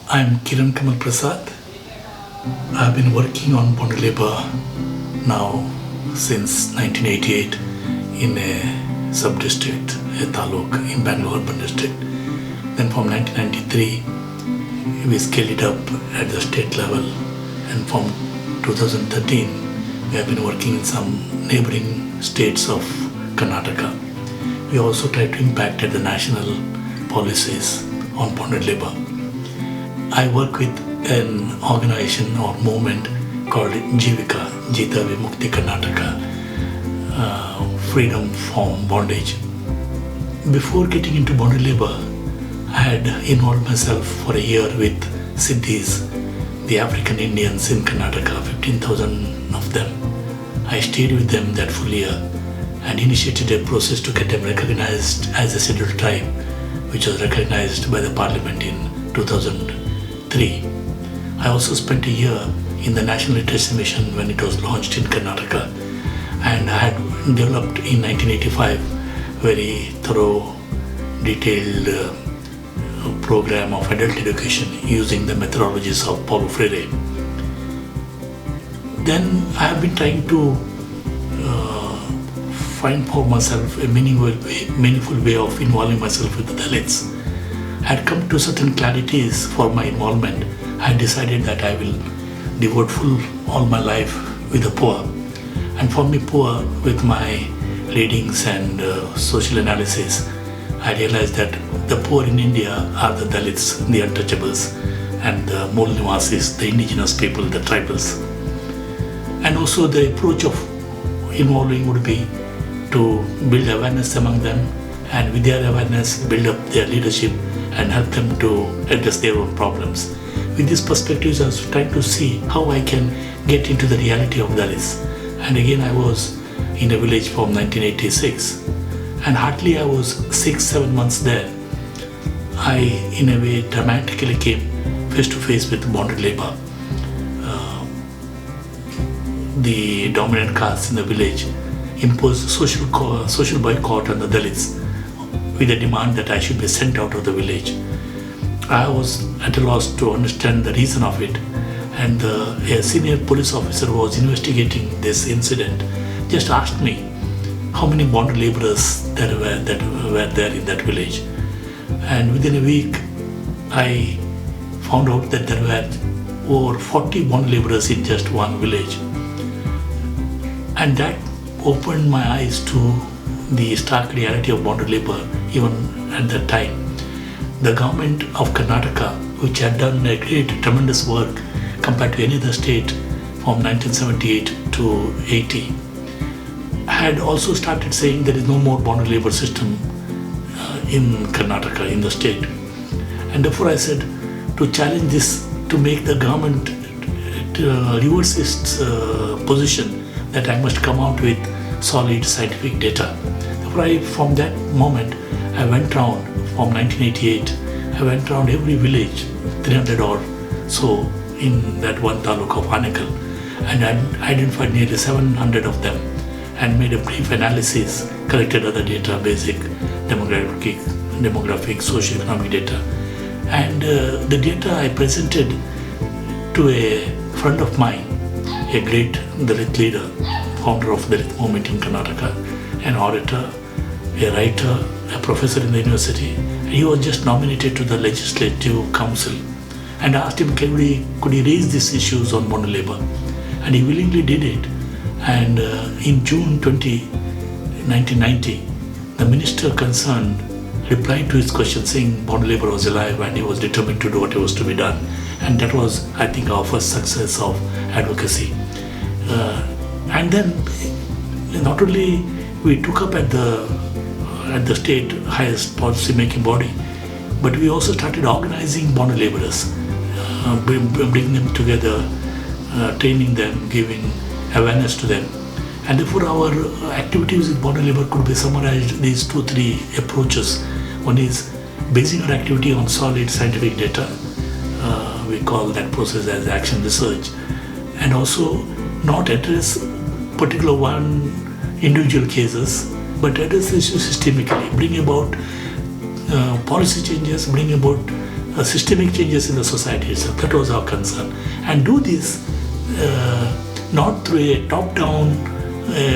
I'm Kiran Kamal Prasad. I've been working on bonded labor now since 1988 in a sub-district, a taluk in Bangalore urban district. Then from 1993, we scaled it up at the state level, and from 2013, we have been working in some neighboring states of Karnataka. We also try to impact at the national policies on bonded labor. I work with an organization or movement called Jeevika, Jita Vimukti Karnataka, freedom from bondage. Before getting into bonded labor, I had involved myself for a year with Siddhis, the African Indians in Karnataka, 15,000 of them. I stayed with them that full year and initiated a process to get them recognized as a scheduled tribe, which was recognized by the parliament in 2003. I also spent a year in the National Literacy Mission when it was launched in Karnataka, and I had developed in 1985 very thorough, detailed program of adult education using the methodologies of Paulo Freire. Then I have been trying to find for myself a meaningful way of involving myself with the Dalits. I had come to certain clarities for my involvement. I had decided that I will devote all my life with the poor. And for me, poor, with my readings and social analysis, I realized that the poor in India are the Dalits, the untouchables, and the Mool Nivasis, the indigenous people, the tribals. And also the approach of involving would be to build awareness among them, and with their awareness build up their leadership and help them to address their own problems. With these perspectives, I was trying to see how I can get into the reality of Dalits. And again, I was in a village from 1986, and hardly I was 6-7 months there. I, in a way, dramatically came face to face with bonded labor. The dominant caste in the village imposed social boycott on the Dalits with a demand that I should be sent out of the village. I was at a loss to understand the reason of it, and a senior police officer who was investigating this incident just asked me how many bonded laborers there were there in that village. And within a week, I found out that there were over 40 bonded laborers in just one village. And that opened my eyes to the stark reality of bonded labor even at that time. The government of Karnataka, which had done a tremendous work compared to any other state from 1978 to 80, had also started saying there is no more bonded labor system in Karnataka, in the state. And therefore I said, to challenge this, to make the government reverse its position, that I must come out with solid scientific data. Therefore, from that moment, I went round from 1988. I went around every village, 300 or so in that one taluk of Anekal, and I identified nearly 700 of them and made a brief analysis, collected other data, basic demographic, socio-economic data. And the data I presented to a friend of mine, a great Dalit leader, founder of the Dalit movement in Karnataka, an orator, a writer, a professor in the university. He was just nominated to the Legislative Council, and I asked him, could he raise these issues on bonded labor? And he willingly did it. And in June 1990, the minister concerned replied to his question saying bonded labor was alive and he was determined to do what was to be done. And that was, I think, our first success of advocacy. And then not only we took up at the state highest policy making body, but we also started organizing bonded laborers, bringing them together, training them, giving awareness to them. And therefore our activities with bonded labor could be summarized these 2-3 approaches. One is basing our activity on solid scientific data. We call that process as action research, and also not address particular one individual cases, but address issues systemically, bring about policy changes, bring about systemic changes in the society itself. That was our concern. And do this not through a top-down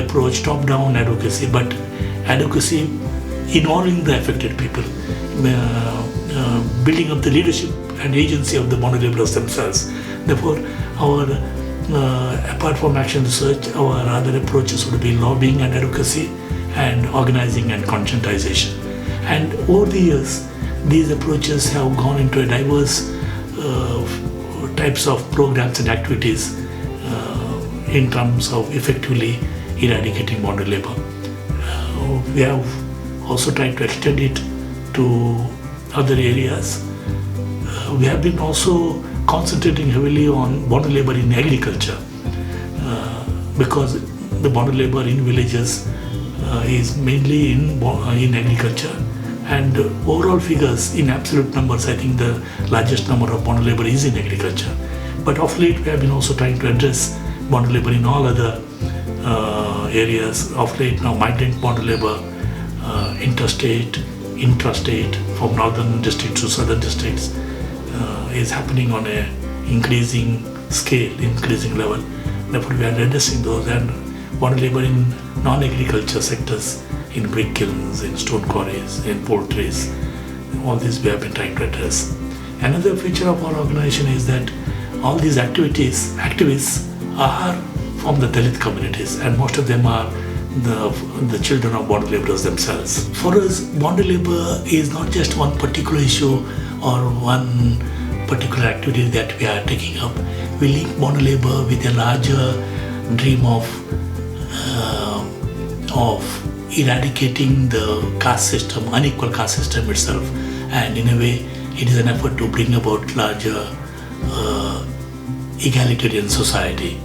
approach, top-down advocacy, but advocacy involving the affected people, building up the leadership and agency of the bond laborers themselves. Therefore, our apart from action research, our other approaches would be lobbying and advocacy, and organizing and conscientization. And over the years, these approaches have gone into a diverse types of programs and activities in terms of effectively eradicating bonded labor. We have also tried to extend it to other areas. We have been also concentrating heavily on bonded labor in agriculture because the bonded labor in villages is mainly in agriculture, and overall figures in absolute numbers, I think the largest number of bonded labor is in agriculture. But of late we have been also trying to address bonded labor in all other areas. Of late now, migrant bonded labor, interstate, intrastate, from northern districts to southern districts is happening on a increasing scale, increasing level. Therefore we are addressing those, and bonded labor in non-agriculture sectors, in brick kilns, in stone quarries, in poultries, all these we have been trying to address. Another feature of our organization is that all these activists are from the Dalit communities, and most of them are the children of bonded laborers themselves. For us, bonded labor is not just one particular issue or one particular activity that we are taking up. We link bonded labor with a larger dream of eradicating the caste system, unequal caste system itself, and in a way it is an effort to bring about larger egalitarian society.